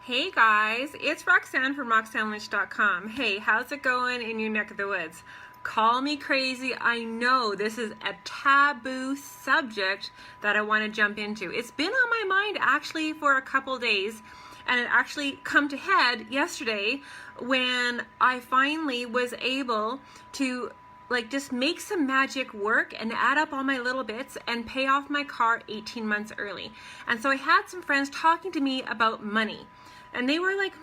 Hey guys, it's Roxanne from RoxanneLynch.com. Hey, how's it going in your neck of the woods? Call me crazy. I know this is a taboo subject that I want to jump into. It's been on my mind actually for a couple days, and it actually come to head yesterday when I finally was able to just make some magic work and add up all my little bits and pay off my car 18 months early. And so I had some friends talking to me about money. And they were like,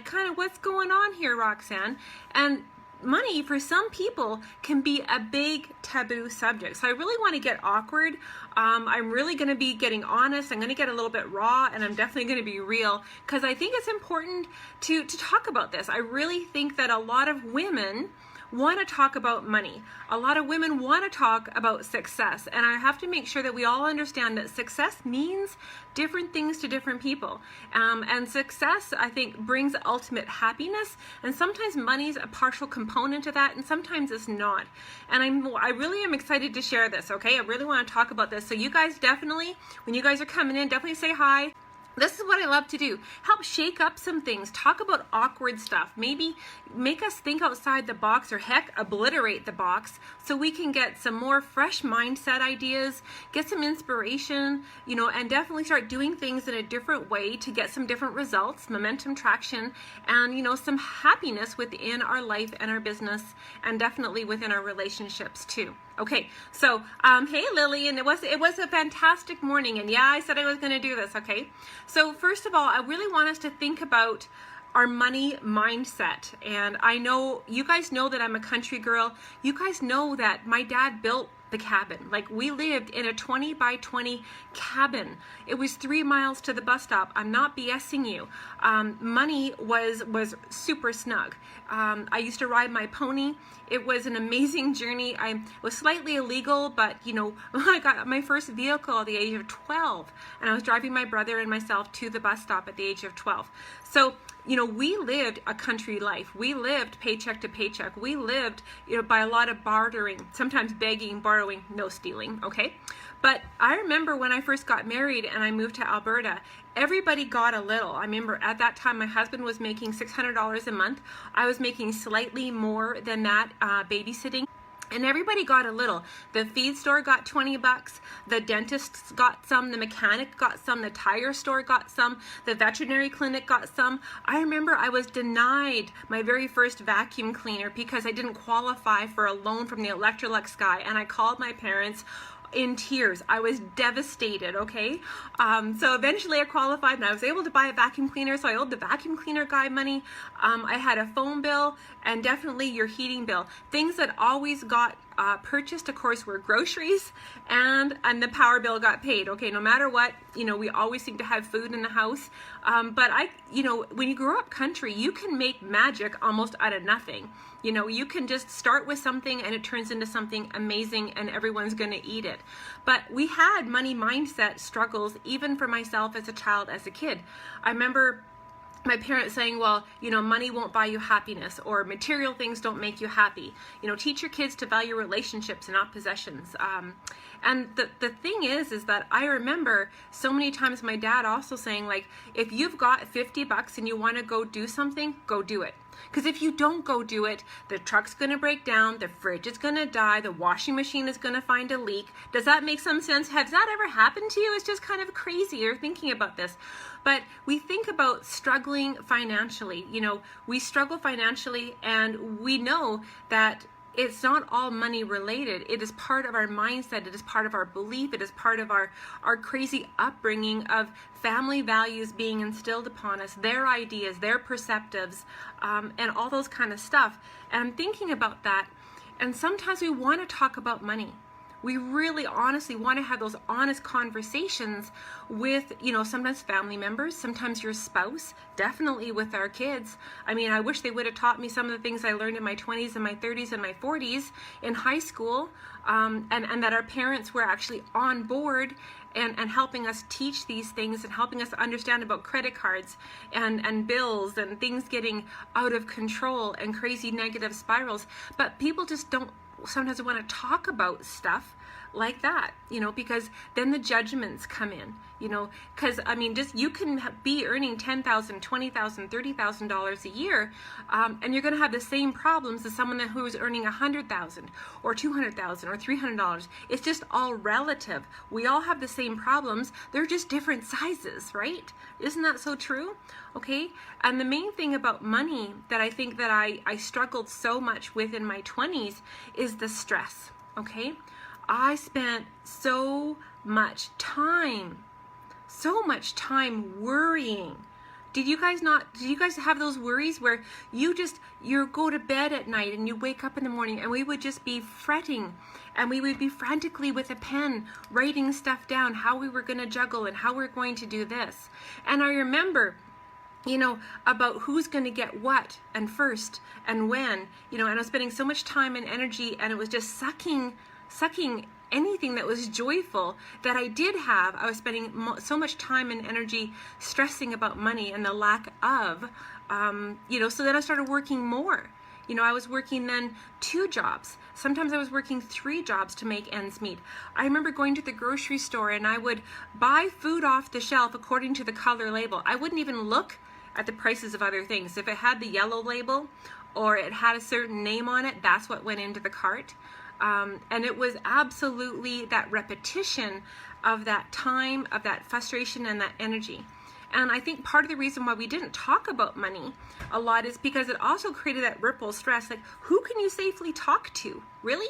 kind of what's going on here, Roxanne? And money for some people can be a big taboo subject. So I really want to get awkward. I'm really going to be getting honest. I'm going to get a little bit raw, and I'm definitely going to be real because I think it's important to talk about this. I really think that a lot of women want to talk about money. A lot of women want to talk about success, and I have to make sure that we all understand that success means different things to different people. And success, I think, brings ultimate happiness, and sometimes money is a partial component to that, and sometimes it's not. And I really am excited to share this, okay? I really want to talk about this. So you guys definitely, when you guys are coming in, definitely say hi. This is what I love to do. Help shake up some things. Talk about awkward stuff. Maybe make us think outside the box, or heck, obliterate the box so we can get some more fresh mindset ideas, get some inspiration, and definitely start doing things in a different way to get some different results, momentum, traction, and, some happiness within our life and our business, and definitely within our relationships too. Okay, so hey Lillian, it was a fantastic morning, and yeah, I said I was going to do this. Okay, so first of all, I really want us to think about our money mindset. And I know you guys know that I'm a country girl. You guys know that my dad built the cabin. Like, we lived in a 20 by 20 cabin. It was 3 miles to the bus stop. I'm not BSing you. Money was super snug. I used to ride my pony. It was an amazing journey. I was slightly illegal, but I got my first vehicle at the age of 12, and I was driving my brother and myself to the bus stop at the age of 12. So we lived a country life. We lived paycheck to paycheck. We lived, by a lot of bartering, sometimes begging, borrowing, no stealing, okay? But I remember when I first got married and I moved to Alberta, everybody got a little. I remember at that time my husband was making $600 a month. I was making slightly more than that babysitting. And everybody got a little. The feed store got 20 bucks, the dentist got some, the mechanic got some, the tire store got some, the veterinary clinic got some. I remember I was denied my very first vacuum cleaner because I didn't qualify for a loan from the Electrolux guy, and I called my parents in tears. I was devastated, okay? So eventually I qualified and I was able to buy a vacuum cleaner, so I owed the vacuum cleaner guy money. I had a phone bill and definitely your heating bill. Things that always got purchased, of course, were groceries, and the power bill got paid. Okay, no matter what, we always seem to have food in the house. But when you grow up country, you can make magic almost out of nothing. You can just start with something and it turns into something amazing and everyone's going to eat it. But we had money mindset struggles even for myself as a child, as a kid. I remember my parents saying, well, money won't buy you happiness, or material things don't make you happy. Teach your kids to value relationships and not possessions. And the thing is that I remember so many times my dad also saying, like, if you've got 50 bucks and you want to go do something, go do it. Because if you don't go do it, the truck's going to break down, the fridge is going to die, the washing machine is going to find a leak. Does that make some sense? Has that ever happened to you? It's just kind of crazy. You're thinking about this. But we think about struggling financially. We struggle financially, and we know that it's not all money related. It is part of our mindset. It is part of our belief. It is part of our crazy upbringing of family values being instilled upon us, their ideas, their perceptives, and all those kind of stuff. And I'm thinking about that. And sometimes we want to talk about money. We really honestly want to have those honest conversations with, sometimes family members, sometimes your spouse, definitely with our kids. I mean, I wish they would have taught me some of the things I learned in my 20s and my 30s and my 40s in high school, and that our parents were actually on board and helping us teach these things and helping us understand about credit cards and bills and things getting out of control and crazy negative spirals. But people just don't sometimes want to talk about stuff like that, because then the judgments come in, because just you can be earning $10,000, $20,000, $30,000 a year, and you're going to have the same problems as someone who's earning $100,000 or $200,000 or $300. It's just all relative. We all have the same problems. They're just different sizes, right? Isn't that so true? Okay. And the main thing about money that I think that I struggled so much with in my 20s is the stress. Okay. I spent so much time worrying. Did you guys have those worries where you go to bed at night and you wake up in the morning, and we would just be fretting, and we would be frantically with a pen writing stuff down, how we were going to juggle and how we're going to do this. And I remember, about who's going to get what and first and when, and I was spending so much time and energy, and it was just sucking anything that was joyful that I did have. I was spending so much time and energy stressing about money and the lack of, so then I started working more. I was working then 2 jobs. Sometimes I was working 3 jobs to make ends meet. I remember going to the grocery store, and I would buy food off the shelf according to the color label. I wouldn't even look at the prices of other things. If it had the yellow label or it had a certain name on it, that's what went into the cart. And it was absolutely that repetition of that time, of that frustration and that energy. And I think part of the reason why we didn't talk about money a lot is because it also created that ripple stress. Like, who can you safely talk to? Really?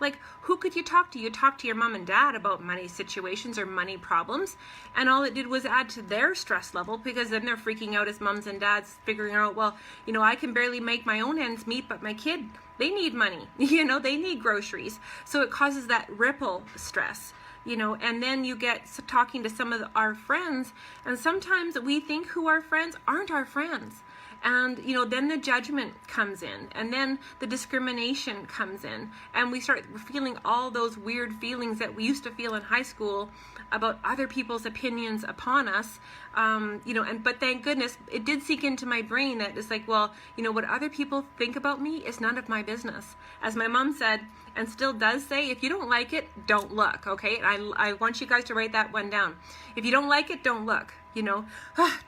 Like, who could you talk to? You talk to your mom and dad about money situations or money problems, and all it did was add to their stress level, because then they're freaking out as moms and dads, figuring out, well, I can barely make my own ends meet, but my kid, they need money, they need groceries. So it causes that ripple stress, and then you get talking to some of our friends, and sometimes we think who our friends aren't our friends. And, then the judgment comes in, and then the discrimination comes in, and we start feeling all those weird feelings that we used to feel in high school about other people's opinions upon us, but thank goodness it did sink into my brain that it's like, well, what other people think about me is none of my business. As my mom said, and still does say, if you don't like it, don't look, okay? And I want you guys to write that one down. If you don't like it, don't look,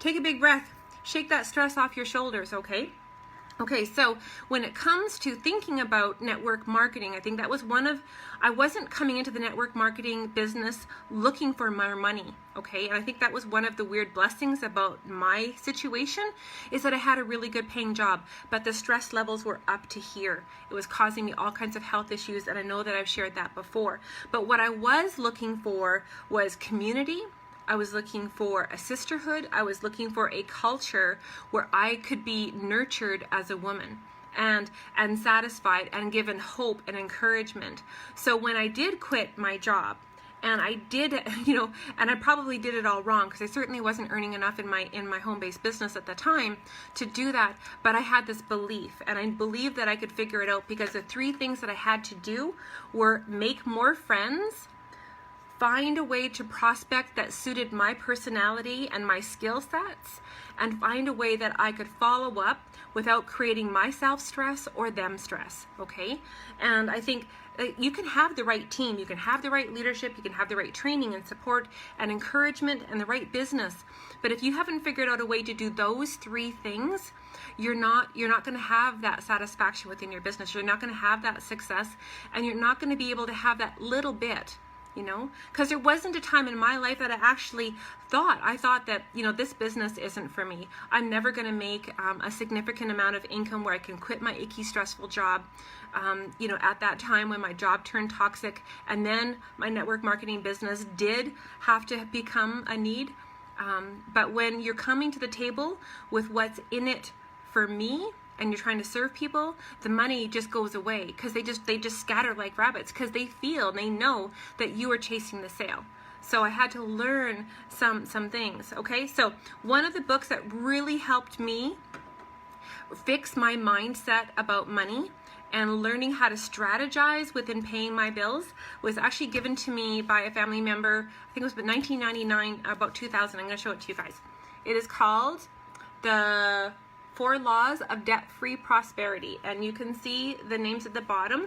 take a big breath. Shake that stress off your shoulders, okay? Okay, so when it comes to thinking about network marketing, I think that was I wasn't coming into the network marketing business looking for more money, okay? And I think that was one of the weird blessings about my situation, is that I had a really good paying job, but the stress levels were up to here. It was causing me all kinds of health issues, and I know that I've shared that before. But what I was looking for was community. I was looking for a sisterhood. I was looking for a culture where I could be nurtured as a woman and satisfied and given hope and encouragement. So when I did quit my job, and I did, and I probably did it all wrong, because I certainly wasn't earning enough in my home-based business at the time to do that, but I had this belief, and I believed that I could figure it out, because the 3 things that I had to do were make more friends, find a way to prospect that suited my personality and my skill sets, and find a way that I could follow up without creating myself stress or them stress, okay? And I think you can have the right team, you can have the right leadership, you can have the right training and support and encouragement and the right business, but if you haven't figured out a way to do those 3 things, you're not going to have that satisfaction within your business. You're not going to have that success, and you're not going to be able to have that little bit, because there wasn't a time in my life that I thought that, this business isn't for me. I'm never going to make a significant amount of income where I can quit my icky, stressful job. At that time when my job turned toxic, and then my network marketing business did have to become a need. But when you're coming to the table with what's in it for me, and you're trying to serve people, the money just goes away, because they just scatter like rabbits, because they know that you are chasing the sale. So I had to learn some things, okay? So one of the books that really helped me fix my mindset about money and learning how to strategize within paying my bills was actually given to me by a family member. I think it was about 1999, about 2000. I'm going to show it to you guys. It is called The 4 Laws of Debt-Free Prosperity, and you can see the names at the bottom.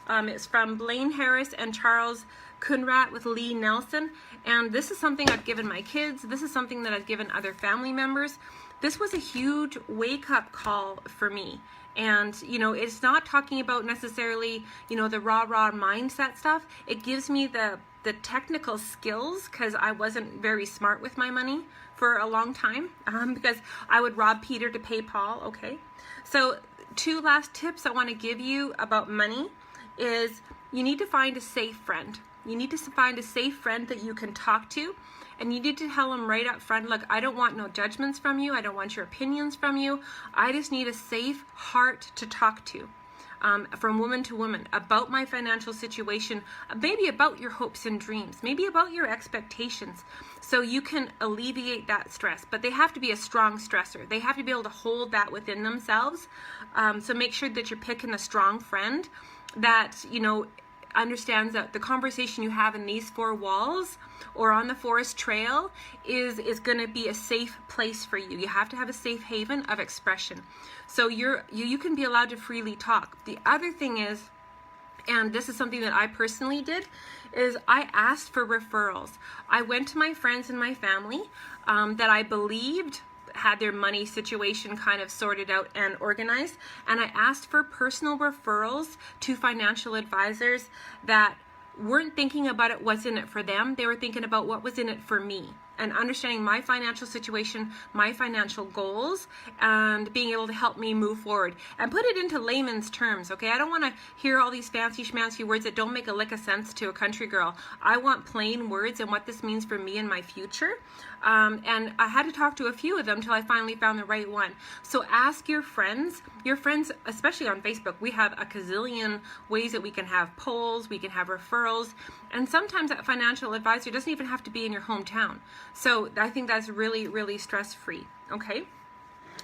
It's from Blaine Harris and Charles Kunrat with Lee Nelson. And this is something I've given my kids. This is something that I've given other family members. This was a huge wake-up call for me. And, you know, it's not talking about necessarily, you know, the rah-rah mindset stuff. It gives me the technical skills, because I wasn't very smart with my money for a long time, because I would rob Peter to pay Paul, okay? So 2 last tips I want to give you about money is you need to find a safe friend. You need to find a safe friend that you can talk to, and you need to tell them right up front, look, I don't want no judgments from you. I don't want your opinions from you. I just need a safe heart to talk to. From woman to woman, about my financial situation, maybe about your hopes and dreams, maybe about your expectations, so you can alleviate that stress. But they have to be a strong stressor. They have to be able to hold that within themselves. So make sure that you're picking a strong friend that, you know, understands that the conversation you have in these 4 walls or on the forest trail is going to be a safe place for you. You have to have a safe haven of expression. So you can be allowed to freely talk. The other thing is, and this is something that I personally did, is I asked for referrals. I went to my friends and my family that I believed had their money situation kind of sorted out and organized, and I asked for personal referrals to financial advisors that weren't thinking about it what's in it for them. They were thinking about what was in it for me, and understanding my financial situation, my financial goals, and being able to help me move forward and put it into layman's terms, okay? I don't want to hear all these fancy schmancy words that don't make a lick of sense to a country girl. I want plain words and what this means for me and my future. And I had to talk to a few of them till I finally found the right one. So ask your friends, especially on Facebook. We have a gazillion ways that we can have polls, we can have referrals, and sometimes that financial advisor doesn't even have to be in your hometown. So I think that's really, really stress-free, okay?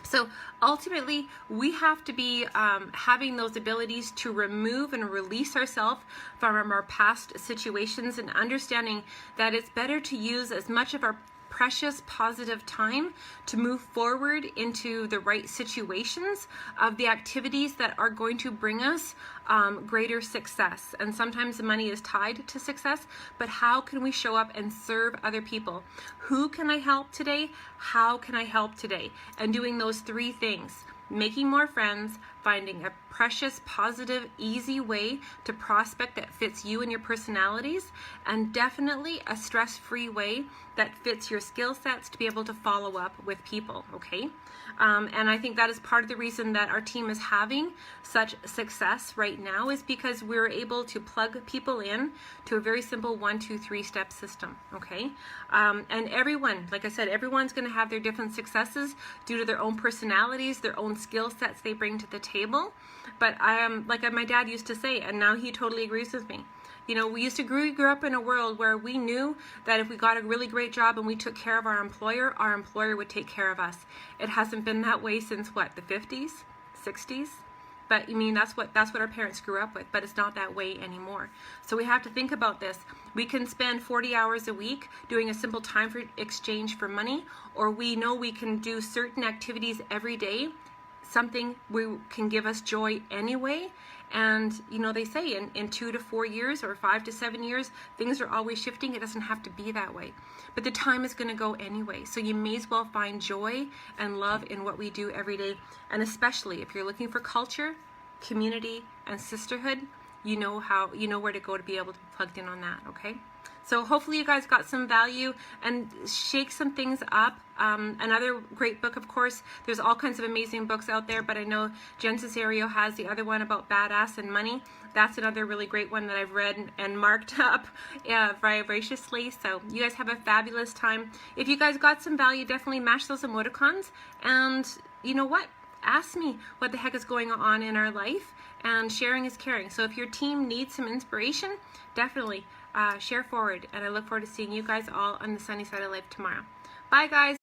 So ultimately, we have to be having those abilities to remove and release ourselves from our past situations, and understanding that it's better to use as much of our precious positive time to move forward into the right situations of the activities that are going to bring us greater success. And sometimes the money is tied to success, but how can we show up and serve other people? Who can I help today? How can I help today? And doing those 3 things: making more friends, finding a precious, positive, easy way to prospect that fits you and your personalities, and definitely a stress-free way that fits your skill sets to be able to follow up with people, okay? And I think that is part of the reason that our team is having such success right now, is because we're able to plug people in to a very simple 1, 2, 3 step system, okay? And everyone, like I said, everyone's going to have their different successes due to their own personalities, their own skill sets they bring to the table. But like my dad used to say, and now he totally agrees with me. You know, we grew up in a world where we knew that if we got a really great job and we took care of our employer would take care of us. It hasn't been that way since what, the 50s, 60s? But I mean, that's what our parents grew up with, but it's not that way anymore. So we have to think about this. We can spend 40 hours a week doing a simple time for exchange for money, or we know we can do certain activities every day, something can give us joy anyway. And you know, they say in 2 to 4 years or 5 to 7 years, things are always shifting. It doesn't have to be that way, but the time is going to go anyway. So you may as well find joy and love in what we do every day. And especially if you're looking for culture, community, and sisterhood, you know where to go to be able to be plugged in on that, okay? So hopefully you guys got some value and shake some things up. Another great book, of course, there's all kinds of amazing books out there, but I know Jen Cesario has the other one about badass and money. That's another really great one that I've read and marked up voraciously. So you guys have a fabulous time. If you guys got some value, definitely mash those emoticons. And you know what? Ask me what the heck is going on in our life, and sharing is caring. So if your team needs some inspiration, definitely share forward, and I look forward to seeing you guys all on the sunny side of life tomorrow. Bye guys.